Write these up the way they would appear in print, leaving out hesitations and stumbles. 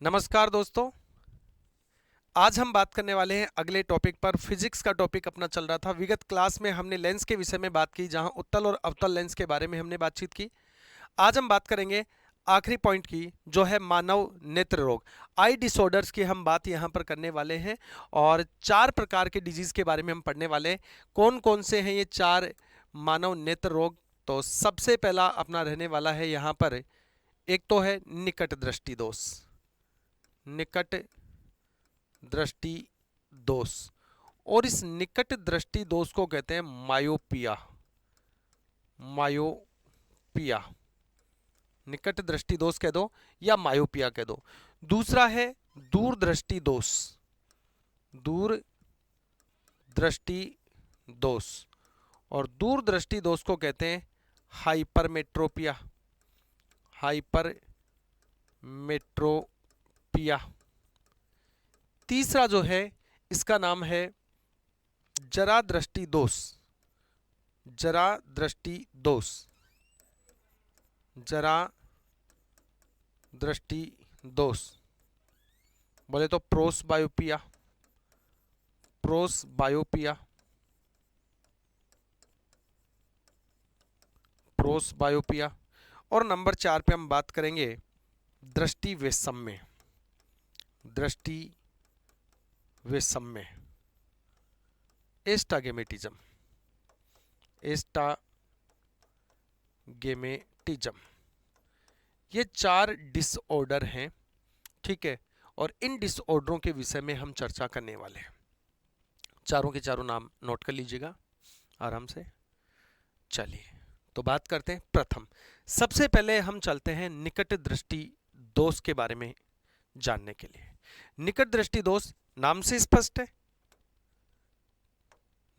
नमस्कार दोस्तों। आज हम बात करने वाले हैं अगले टॉपिक पर। फिजिक्स का टॉपिक अपना चल रहा था। विगत क्लास में हमने लेंस के विषय में बात की, जहां उत्तल और अवतल लेंस के बारे में हमने बातचीत की। आज हम बात करेंगे आखिरी पॉइंट की, जो है मानव नेत्र रोग, आई डिसऑर्डर्स की हम बात यहां पर करने वाले हैं। और 4 प्रकार के डिजीज के बारे में हम पढ़ने वाले हैं। कौन कौन से हैं ये 4 मानव नेत्र रोग? तो सबसे पहला अपना रहने वाला है यहां पर, एक तो है निकट दृष्टि दोष। निकट दृष्टि दोष, और इस निकट दृष्टि दोष को कहते हैं मायोपिया। मायोपिया, निकट दृष्टि दोष कह दो या मायोपिया कह दो। दूसरा है दूरदृष्टि दोष। दूर दृष्टि दोष, और दूरदृष्टि दोष को कहते हैं हाइपरमेट्रोपिया। हाइपरमेट्रोपिया। तीसरा जो है, इसका नाम है जरा दृष्टि दोष। जरा दृष्टि दोष, जरा दृष्टि दोष बोले तो प्रोसबायोपिया। प्रोसबायोपिया, प्रोसबायोपिया। और नंबर 4 पे हम बात करेंगे दृष्टि वैषम्य। दृष्टि वैषम्य, एस्टाग्मेटिज्म। एस्टाग्मेटिज्म, ये 4 डिसऑर्डर हैं, ठीक है। और इन डिसऑर्डरों के विषय में हम चर्चा करने वाले हैं। चारों के चारों नाम नोट कर लीजिएगा आराम से। चलिए तो बात करते हैं। प्रथम सबसे पहले हम चलते हैं निकट दृष्टि दोष के बारे में जानने के लिए। निकट दृष्टि दोष नाम से स्पष्ट है,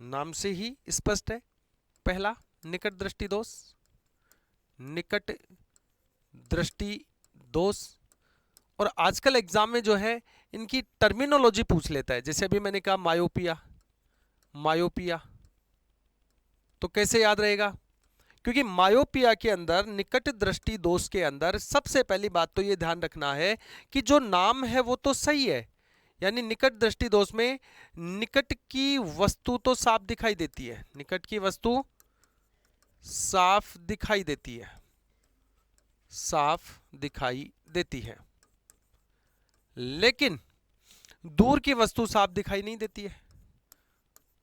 नाम से ही स्पष्ट है। पहला निकट दृष्टि दोष, निकट दृष्टि दोष। और आजकल एग्जाम में जो है इनकी टर्मिनोलॉजी पूछ लेता है। जैसे अभी मैंने कहा मायोपिया, मायोपिया, तो कैसे याद रहेगा? क्योंकि मायोपिया के अंदर, निकट दृष्टि दोष के अंदर सबसे पहली बात तो ये ध्यान रखना है कि जो नाम है वो तो सही है। यानी निकट दृष्टि दोष में निकट की वस्तु तो साफ दिखाई देती है, निकट की वस्तु साफ दिखाई देती है, साफ दिखाई देती है। लेकिन दूर की वस्तु साफ दिखाई नहीं देती है।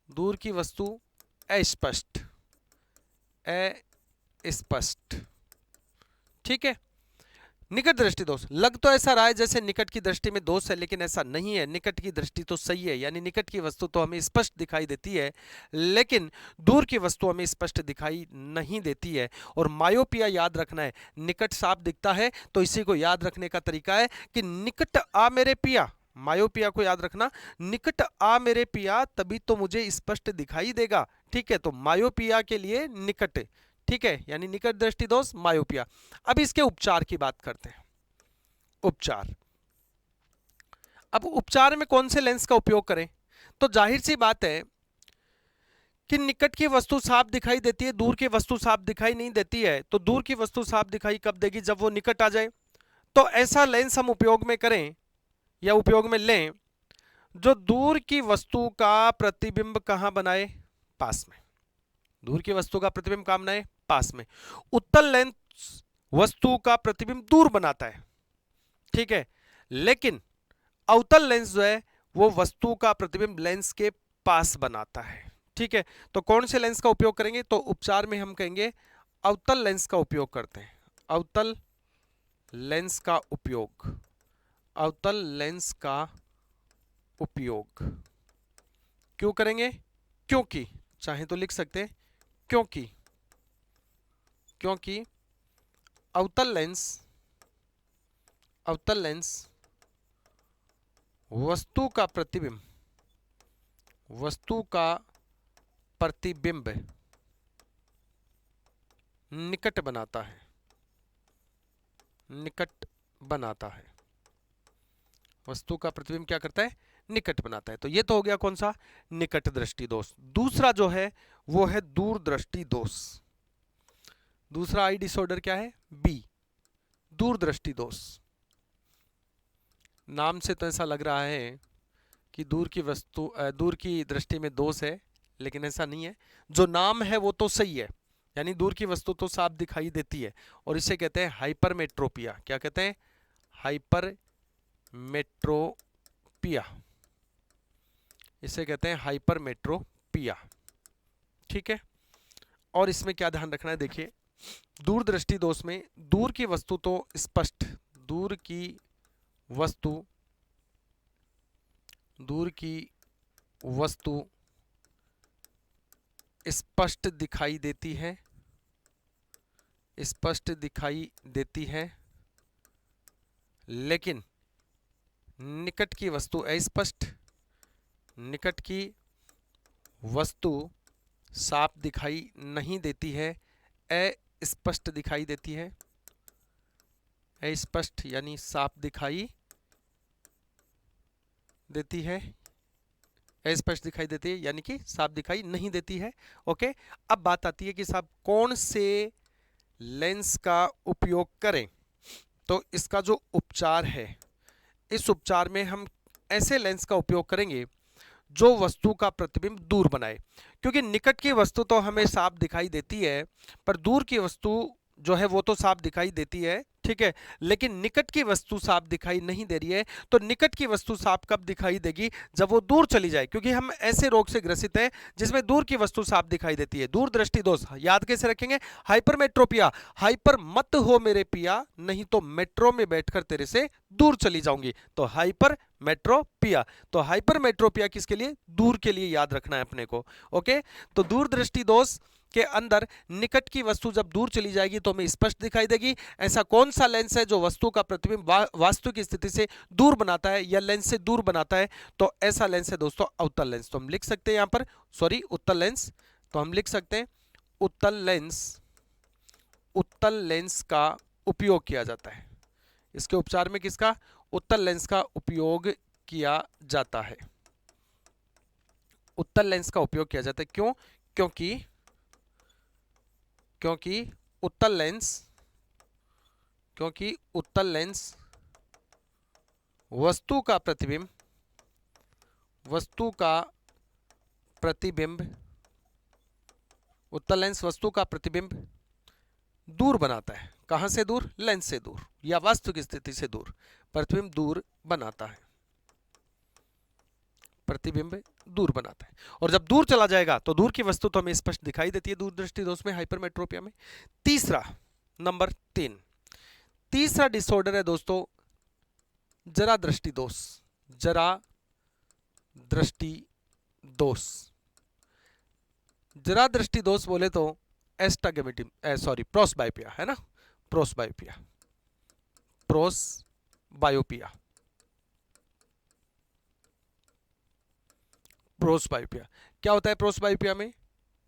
दूर की वस्तु अस्पष्ट, अस्पष्ट, ठीक है। निकट दृष्टि दोष लग तो ऐसा रहा है जैसे निकट की दृष्टि में दोष है, लेकिन ऐसा नहीं है। निकट की दृष्टि तो सही है, यानी निकट की वस्तु तो हमें स्पष्ट दिखाई देती है, लेकिन दूर की वस्तु हमें स्पष्ट दिखाई नहीं देती है। और मायोपिया याद रखना है, निकट साफ दिखता है तो इसी को याद रखने का तरीका है कि निकट आ मेरे पिया। मायोपिया को याद रखना, निकट आ मेरे पिया तभी तो मुझे स्पष्ट दिखाई देगा, ठीक है। तो मायोपिया के लिए निकट, ठीक है, यानी निकट दृष्टि दोष मायोपिया। अब इसके उपचार की बात करते हैं। उपचार, अब उपचार में कौन से लेंस का उपयोग करें? तो जाहिर सी बात है कि निकट की वस्तु साफ दिखाई देती है, दूर की वस्तु साफ दिखाई नहीं देती है। तो दूर की वस्तु साफ दिखाई कब देगी? जब वो निकट आ जाए। तो ऐसा लेंस हम उपयोग में करें या उपयोग में लें जो दूर की वस्तु का प्रतिबिंब कहां बनाए? पास में। दूर की वस्तु का प्रतिबिंब कहां बनाए? पास में। उत्तल लेंस वस्तु का प्रतिबिंब दूर बनाता है, ठीक है, लेकिन अवतल लेंस जो है वो वस्तु का प्रतिबिंब लेंस के पास बनाता है, ठीक है। तो कौन से लेंस का उपयोग करेंगे? तो उपचार में हम कहेंगे अवतल लेंस का उपयोग करते हैं। अवतल लेंस का उपयोग, अवतल लेंस का उपयोग क्यों करेंगे? क्योंकि, चाहे तो लिख सकते हैं क्योंकि, क्योंकि अवतल लेंस, अवतल लेंस वस्तु का प्रतिबिंब, वस्तु का प्रतिबिंब निकट बनाता है, निकट बनाता है। वस्तु का प्रतिबिंब क्या करता है? निकट बनाता है। तो ये तो हो गया कौन सा? निकट दृष्टि दोष। दूसरा जो है वो है दूर दृष्टि दोष। दूसरा आई डिसऑर्डर क्या है? बी, दूर दृष्टि दोष। नाम से तो ऐसा लग रहा है कि दूर की दृष्टि में दोष है, लेकिन ऐसा नहीं है। जो नाम है वो तो सही है, यानी दूर की वस्तु तो साफ दिखाई देती है, और इसे कहते हैं हाइपरमेट्रोपिया। क्या कहते हैं? हाइपरमेट्रोपिया। इसे कहते हैं हाइपरमेट्रोपिया। ठीक है। और इसमें क्या ध्यान रखना है, देखिए, दूरदृष्टि दोष में दूर की वस्तु तो स्पष्ट, दूर की वस्तु स्पष्ट दिखाई देती है, स्पष्ट दिखाई देती है, लेकिन निकट की वस्तु अस्पष्ट, निकट की वस्तु साफ दिखाई नहीं देती है, अस्पष्ट दिखाई देती है। अस्पष्ट यानी साफ दिखाई देती है, अस्पष्ट दिखाई देती है यानी कि साफ दिखाई नहीं देती है। ओके। अब बात आती है कि साहब कौन से लेंस का उपयोग करें। तो इसका जो उपचार है, इस उपचार में हम ऐसे लेंस का उपयोग करेंगे जो वस्तु का प्रतिबिंब दूर बनाए, क्योंकि निकट की वस्तु तो हमें साफ दिखाई देती है, पर दूर की वस्तु जो है वो तो साफ दिखाई देती है, ठीक है, लेकिन निकट की वस्तु साफ दिखाई नहीं दे रही है। तो निकट की वस्तु साफ कब दिखाई देगी? जब वो दूर चली जाए, क्योंकि हम ऐसे रोग से ग्रसित हैं जिसमें दूर की वस्तु साफ दिखाई देती है। दूर दृष्टि दोष याद कैसे रखेंगे? हाइपरमेट्रोपिया। हाइपर मत हो मेरे पिया, नहीं तो मेट्रो में बैठकर तेरे से दूर चली जाऊंगी। तो हाइपर मेट्रोपिया। तो हाइपरमेट्रोपिया किसके लिए? दूर के लिए याद रखना है अपने को। ओके। तो दूरदृष्टि दोष के अंदर निकट की वस्तु जब दूर चली जाएगी तो हमें स्पष्ट दिखाई देगी। ऐसा कौन सा लेंस है जो वस्तु का प्रतिबिंब वास्तु की स्थिति से दूर बनाता है या लेंस से दूर बनाता है? तो ऐसा लेंस है दोस्तों अवतल लेंस। तो हम लिख सकते हैं यहां पर, सॉरी, उत्तल लेंस। तो हम लिख सकते हैं उत्तल लेंस, उत्तल लेंस का उपयोग किया जाता है। इसके उपचार में किसका? उत्तल लेंस का उपयोग किया जाता है। उत्तल लेंस का उपयोग किया जाता है। क्यों? क्योंकि उत्तल लेंस वस्तु का प्रतिबिंब उत्तल लेंस वस्तु का प्रतिबिंब दूर बनाता है। कहां से दूर? लेंस से दूर या वास्तु की स्थिति से दूर प्रतिबिंब दूर बनाता है, प्रतिबिंब दूर बनाता है। और जब दूर चला जाएगा तो दूर की वस्तु तो हमें स्पष्ट दिखाई देती है दूरदृष्टि दोष में, हाइपरमेट्रोपिया में। तीसरा, नंबर 3, तीसरा डिसऑर्डर है दोस्तों जरा दृष्टि दोष। जरा दृष्टि दोष, जरा दृष्टि दोष बोले तो एस्टाग्मेटिम, सॉरी, प्रोसबायोपिया है ना, प्रोसबायोपिया, प्रोसबायोपिया, प्रोसबायोपिया। क्या होता है प्रोसबायोपिया में?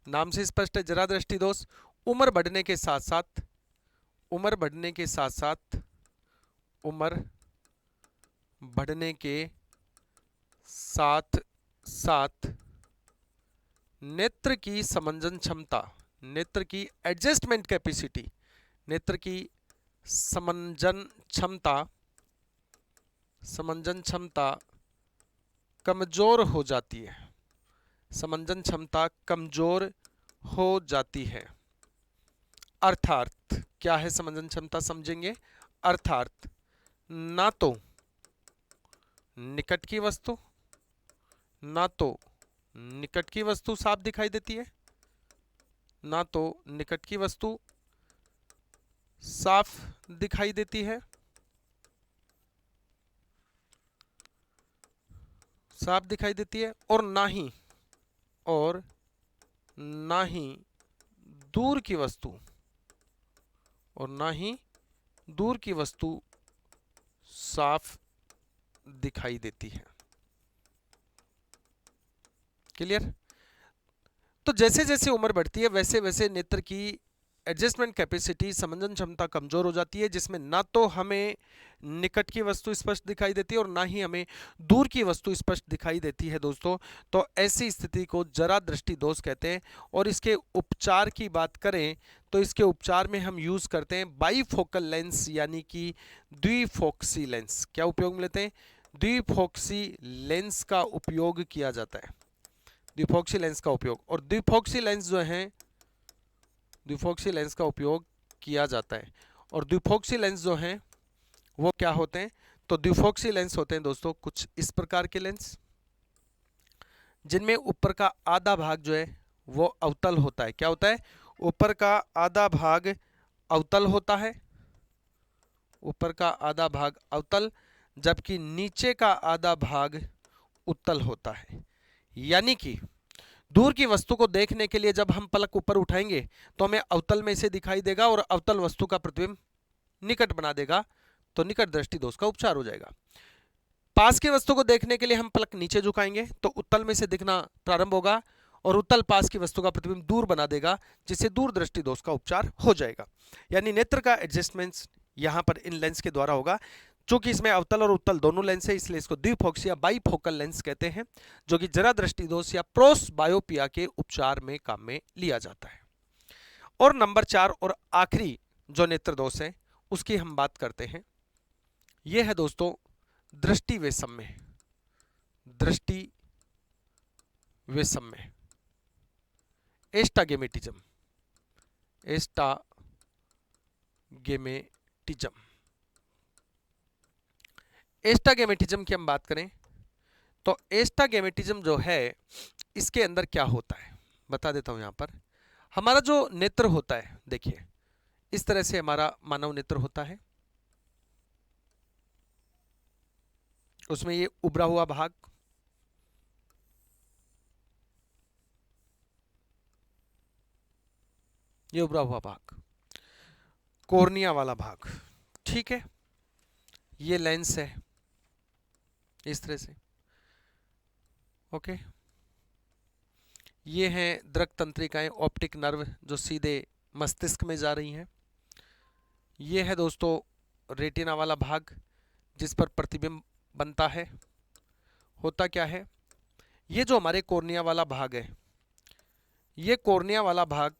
नाम से स्पष्ट है, जरा दृष्टि दोष उम्र बढ़ने के साथ साथ उम्र बढ़ने के साथ साथ नेत्र की समंजन क्षमता, नेत्र की एडजस्टमेंट कैपेसिटी, नेत्र की समंजन क्षमता कमजोर हो जाती है। समंजन क्षमता कमजोर हो जाती है। अर्थात क्या है समंजन क्षमता? समझेंगे। अर्थात ना तो निकट की वस्तु साफ दिखाई देती है, ना तो निकट की वस्तु साफ दिखाई देती है, और ना ही दूर की वस्तु साफ दिखाई देती है। क्लियर? तो जैसे जैसे उम्र बढ़ती है वैसे वैसे नेत्र की एडजस्टमेंट कैपेसिटी, समंजन क्षमता कमजोर हो जाती है, जिसमें ना तो हमें निकट की वस्तु स्पष्ट दिखाई देती है और ना ही हमें दूर की वस्तु स्पष्ट दिखाई देती है दोस्तों। तो ऐसी स्थिति को जरा दृष्टि दोष कहते हैं। और इसके उपचार की बात करें तो इसके उपचार में हम यूज करते हैं बाईफोकल लेंस यानी कि द्विफोक्सी लेंस। क्या उपयोग में लेते हैं? द्विफोक्सी लेंस का उपयोग किया जाता है, द्विफोक्सी लेंस का उपयोग। और द्विफोक्सी लेंस जो है, द्विफोक्सी लेंस का उपयोग किया जाता है। और द्विफोक्सी लेंस जो हैं वो क्या होते हैं? तो द्विफोक्सी लेंस होते हैं दोस्तों कुछ इस प्रकार के लेंस जिनमें ऊपर का आधा भाग जो है वो अवतल होता है। क्या होता है? ऊपर का आधा भाग अवतल होता है, ऊपर का आधा भाग अवतल, जबकि नीचे का आधा भाग उत्तल होता है। यानी कि दूर की वस्तु को देखने के लिए जब हम पलक ऊपर उठाएंगे तो हमें अवतल में से दिखाई देगा और अवतल वस्तु का प्रतिबिंब निकट बना देगा, तो निकट दृष्टि दोष का उपचार हो जाएगा। पास की वस्तु को देखने के लिए हम पलक नीचे झुकाएंगे तो उत्तल में से दिखना प्रारंभ होगा और उत्तल पास की वस्तु का प्रतिबिंब दूर बना देगा, जिससे दूर दृष्टि दोष का उपचार हो जाएगा। यानी नेत्र का एडजस्टमेंट यहां पर इन लेंस के द्वारा होगा। चूंकि इसमें अवतल और उत्तल दोनों लेंस है इसलिए इसको द्विफोक्सी या बाईफोकल लेंस कहते हैं, जो कि जरा दृष्टि दोष या प्रोस बायोपिया के उपचार में काम में लिया जाता है। और नंबर 4 और आखिरी जो नेत्र दोष है उसकी हम बात करते हैं। यह है दोस्तों दृष्टि वैषम्य। दृष्टि वैषम्य, एस्टाग्मेटिज्म, एस्टाग्मेटिज्म। एस्टाग्मेटिज्म की हम बात करें तो एस्टाग्मेटिज्म जो है इसके अंदर क्या होता है बता देता हूं। यहां पर हमारा जो नेत्र होता है, देखिए इस तरह से हमारा मानव नेत्र होता है, उसमें ये उभरा हुआ भाग, ये उभरा हुआ भाग, कॉर्निया वाला भाग, ठीक है, ये लेंस है इस तरह से, ओके। ये हैं दृक तंत्रिकाएं, ऑप्टिक नर्व जो सीधे मस्तिष्क में जा रही हैं। ये है दोस्तों रेटिना वाला भाग जिस पर प्रतिबिंब बनता है। होता क्या है, ये जो हमारे कॉर्निया वाला भाग है, ये कॉर्निया वाला भाग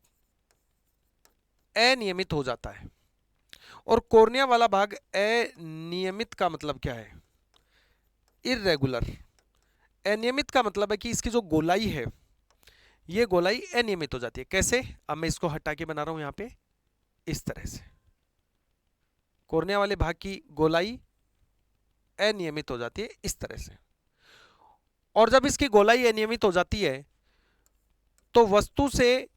अनियमित हो जाता है। और कॉर्निया वाला भाग अनियमित का मतलब क्या है? इर्रेगुलर। अनियमित का मतलब है कि इसकी जो गोलाई है ये गोलाई अनियमित हो जाती है। कैसे? अब मैं इसको हटा के बना रहा हूं यहां पे इस तरह से। कॉर्निया वाले भाग की गोलाई अनियमित हो जाती है इस तरह से। और जब इसकी गोलाई अनियमित हो जाती है तो वस्तु से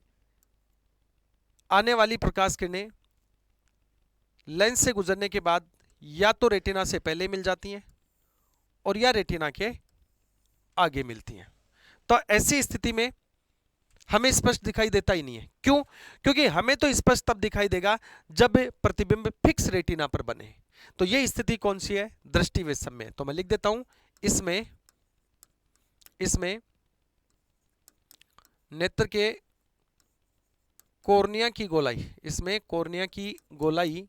आने वाली प्रकाश किरणें लेंस से गुजरने के बाद या तो रेटिना से पहले मिल जाती हैं और या रेटिना के आगे मिलती हैं। तो ऐसी स्थिति में हमें स्पष्ट दिखाई देता ही नहीं है। क्यों? क्योंकि हमें तो स्पष्ट तब दिखाई देगा जब प्रतिबिंब फिक्स रेटिना पर बने। तो ये स्थिति कौन सी है? दृष्टि वैषम्य। तो मैं लिख देता हूं इसमें नेत्र के कॉर्निया की गोलाई, इसमें कॉर्निया की गोलाई,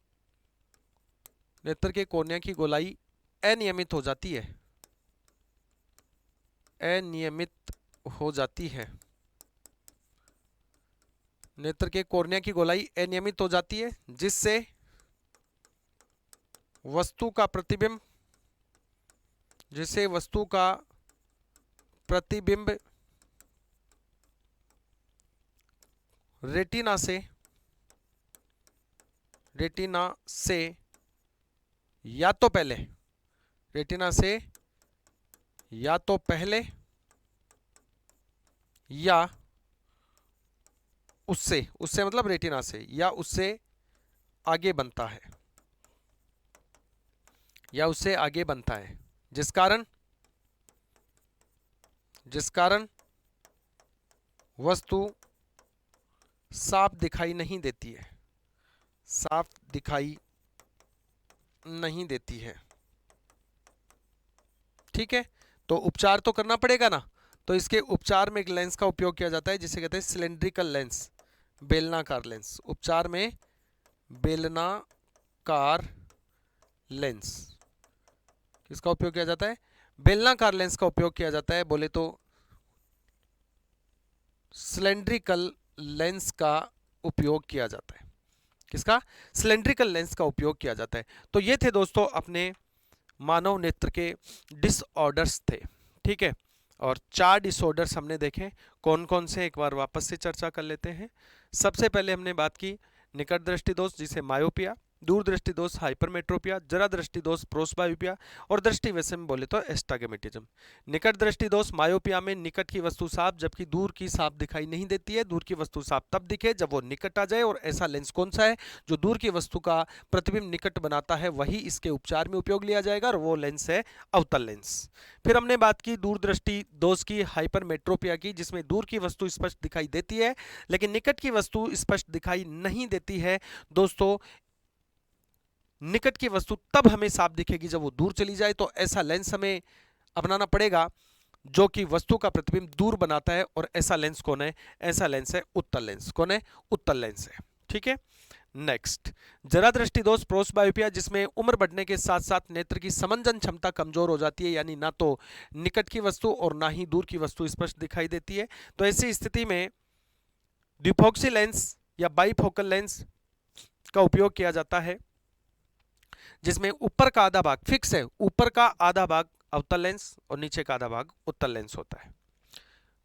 नेत्र के कॉर्निया की गोलाई अनियमित हो जाती है, अनियमित हो जाती है। नेत्र के कॉर्निया की गोलाई अनियमित हो जाती है जिससे वस्तु का प्रतिबिंब, जिससे वस्तु का प्रतिबिंब रेटिना से या तो पहले, रेटिना से या तो पहले या उससे मतलब रेटिना से या उससे आगे बनता है, या उससे आगे बनता है, जिस कारण वस्तु साफ दिखाई नहीं देती है, साफ दिखाई नहीं देती है। ठीक है, तो उपचार तो करना पड़ेगा ना। तो इसके उपचार में एक लेंस का उपयोग किया जाता है जिसे कहते हैं सिलेंड्रिकल लेंस, बेलनाकार लेंस। उपचार में बेलनाकार लेंस, किसका उपयोग किया जाता है? बेलनाकार लेंस का उपयोग किया जाता है। बोले तो सिलेंड्रिकल लेंस का उपयोग किया जाता है। किसका? सिलेंड्रिकल लेंस का उपयोग किया जाता है। तो ये थे दोस्तों अपने मानव नेत्र के डिसऑर्डर्स थे, ठीक है। और 4 डिसऑर्डर्स हमने देखे, कौन कौन से एक बार वापस से चर्चा कर लेते हैं। सबसे पहले हमने बात की निकट दृष्टि दोष जिसे मायोपिया, दूर दृष्टि दोष हाइपरमेट्रोपिया, जरा दृष्टि दोष प्रोस्बायोपिया और दृष्टि वैसे में बोले तो एस्टाग्मेटिज्म। निकट दृष्टि दोष मायोपिया में निकट की वस्तु साफ जबकि दूर की साफ दिखाई नहीं देती है। दूर की वस्तु साफ तब दिखे जब वो निकट आ जाए, और ऐसा लेंस कौन सा है जो दूर की वस्तु का प्रतिबिंब निकट बनाता है, वही इसके उपचार में उपयोग लिया जाएगा, और वो लेंस है अवतल लेंस। फिर हमने बात की दूर दृष्टि दोष की हाइपरमेट्रोपिया की, जिसमें दूर की वस्तु स्पष्ट दिखाई देती है लेकिन निकट की वस्तु स्पष्ट दिखाई नहीं देती है। दोस्तों निकट की वस्तु तब हमें साफ दिखेगी जब वो दूर चली जाए, तो ऐसा लेंस हमें अपनाना पड़ेगा जो कि वस्तु का प्रतिबिंब दूर बनाता है, और ऐसा लेंस कौन है? ऐसा लेंस है उत्तल लेंस। कौन है? उत्तल लेंस है, ठीक है। नेक्स्ट, जरा दृष्टि दोष प्रोस्बायोपिया जिसमें उम्र बढ़ने के साथ साथ नेत्र की समंजन क्षमता कमजोर हो जाती है, यानी ना तो निकट की वस्तु और ना ही दूर की वस्तु स्पष्ट दिखाई देती है। तो ऐसी स्थिति में डिफॉक्सी लेंस या बाइफोकल लेंस का उपयोग किया जाता है, जिसमें ऊपर का आधा भाग फिक्स है, ऊपर का आधा भाग अवतल लेंस और नीचे का आधा भाग उत्तल लेंस होता है।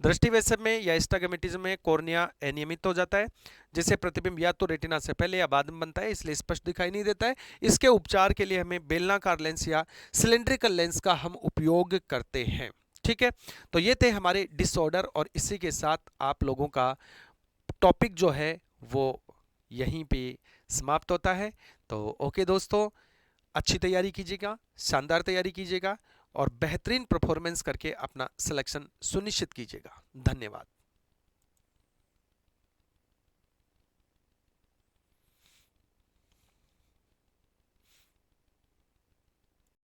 दृष्टि वैषम्य में या एस्टाग्मेटिज्म में कॉर्निया अनियमित हो जाता है, जिससे प्रतिबिंब या तो रेटिना से पहले या बाद में बनता है, इसलिए स्पष्ट दिखाई नहीं देता है। इसके उपचार के लिए हमें बेलनाकार लेंस या सिलेंड्रिकल लेंस का हम उपयोग करते हैं, ठीक है। तो ये थे हमारे डिसऑर्डर, और इसी के साथ आप लोगों का टॉपिक जो है वो यहीं पे समाप्त होता है। तो ओके दोस्तों, अच्छी तैयारी कीजिएगा, शानदार तैयारी कीजिएगा और बेहतरीन परफॉर्मेंस करके अपना सिलेक्शन सुनिश्चित कीजिएगा। धन्यवाद।